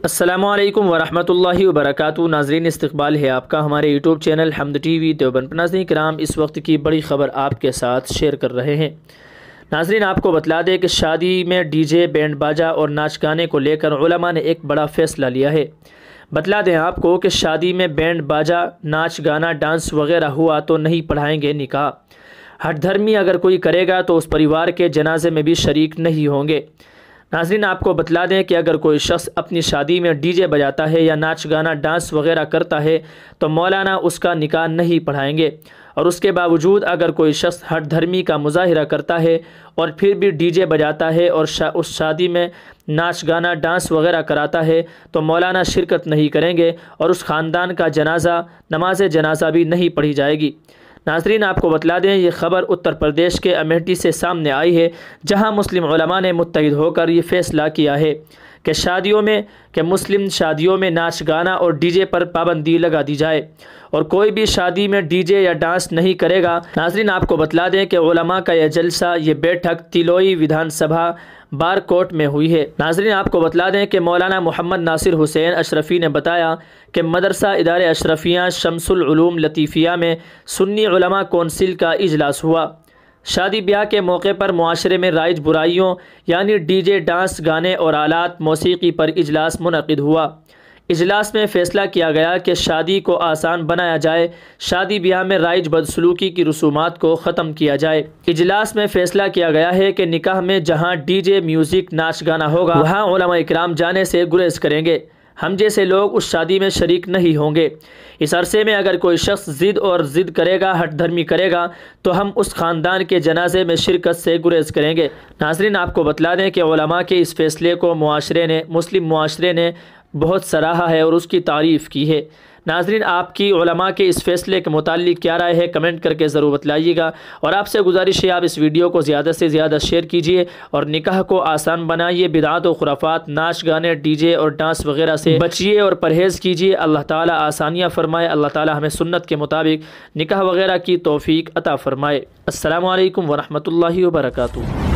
السلام علیکم ورحمۃ اللہ وبرکاتہ۔ ناظرین، استقبال ہے آپ کا ہمارے یوٹیوب چینل حمد ٹی وی دیوبند پر۔ ناظرین کرام، اس وقت کی بڑی خبر آپ کے ساتھ شیئر کر رہے ہیں۔ ناظرین، آپ کو بتلا دیں کہ شادی میں ڈی جے، بینڈ باجا اور ناچ گانے کو لے کر علماء نے ایک بڑا فیصلہ لیا ہے۔ بتلا دیں آپ کو کہ شادی میں بینڈ باجا، ناچ گانا، ڈانس وغیرہ ہوا تو نہیں پڑھائیں گے نکاح۔ ہٹ دھرمی اگر کوئی کرے گا تو اس پریوار کے جنازے میں بھی شریک نہیں ہوں گے۔ ناظرین، آپ کو بتلا دیں کہ اگر کوئی شخص اپنی شادی میں ڈی جے بجاتا ہے یا ناچ گانا ڈانس وغیرہ کرتا ہے تو مولانا اس کا نکاح نہیں پڑھائیں گے، اور اس کے باوجود اگر کوئی شخص ہٹ دھرمی کا مظاہرہ کرتا ہے اور پھر بھی ڈی جے بجاتا ہے اور اس شادی میں ناچ گانا ڈانس وغیرہ کراتا ہے تو مولانا شرکت نہیں کریں گے اور اس خاندان کا جنازہ، نماز جنازہ بھی نہیں پڑھی جائے گی۔ ناظرین، آپ کو بتلا دیں یہ خبر اتر پردیش کے امیٹھی سے سامنے آئی ہے، جہاں مسلم علماء نے متحد ہو کر یہ فیصلہ کیا ہے کہ مسلم شادیوں میں ناچ گانا اور ڈی جے پر پابندی لگا دی جائے اور کوئی بھی شادی میں ڈی جے یا ڈانس نہیں کرے گا۔ ناظرین، آپ کو بتلا دیں کہ علماء کا یہ جلسہ، یہ بیٹھک تیلوئی ودھان سبھا بارکوٹ میں ہوئی ہے۔ ناظرین، آپ کو بتلا دیں کہ مولانا محمد ناصر حسین اشرفی نے بتایا کہ مدرسہ ادارے اشرفیہ شمس العلوم لطیفیہ میں سنی علماء کونسل کا اجلاس ہوا۔ شادی بیاہ کے موقع پر معاشرے میں رائج برائیوں یعنی ڈی جے، ڈانس، گانے اور آلات موسیقی پر اجلاس منعقد ہوا۔ اجلاس میں فیصلہ کیا گیا کہ شادی کو آسان بنایا جائے، شادی بیاہ میں رائج بدسلوکی کی رسومات کو ختم کیا جائے۔ اجلاس میں فیصلہ کیا گیا ہے کہ نکاح میں جہاں ڈی جے، میوزک، ناچ گانا ہوگا وہاں علماء اکرام جانے سے گریز کریں گے۔ ہم جیسے لوگ اس شادی میں شریک نہیں ہوں گے۔ اس عرصے میں اگر کوئی شخص ضد کرے گا، ہٹ دھرمی کرے گا تو ہم اس خاندان کے جنازے میں شرکت سے گریز کریں گے۔ ناظرین، آپ کو بتلا دیں کہ علماء کے اس فیصلے کو مسلم معاشرے نے بہت سراہا ہے اور اس کی تعریف کی ہے۔ ناظرین، آپ کی علماء کے اس فیصلے کے متعلق کیا رائے ہے کمنٹ کر کے ضرور بتلائیے گا، اور آپ سے گزارش ہے آپ اس ویڈیو کو زیادہ سے زیادہ شیئر کیجیے اور نکاح کو آسان بنائیے۔ بدعات و خرافات، ناچ گانے، ڈی جے اور ڈانس وغیرہ سے بچیے اور پرہیز کیجیے۔ اللہ تعالی آسانیاں فرمائے، اللہ تعالی ہمیں سنت کے مطابق نکاح وغیرہ کی توفیق عطا فرمائے۔ السلام علیکم ورحمۃ اللہ وبرکاتہ۔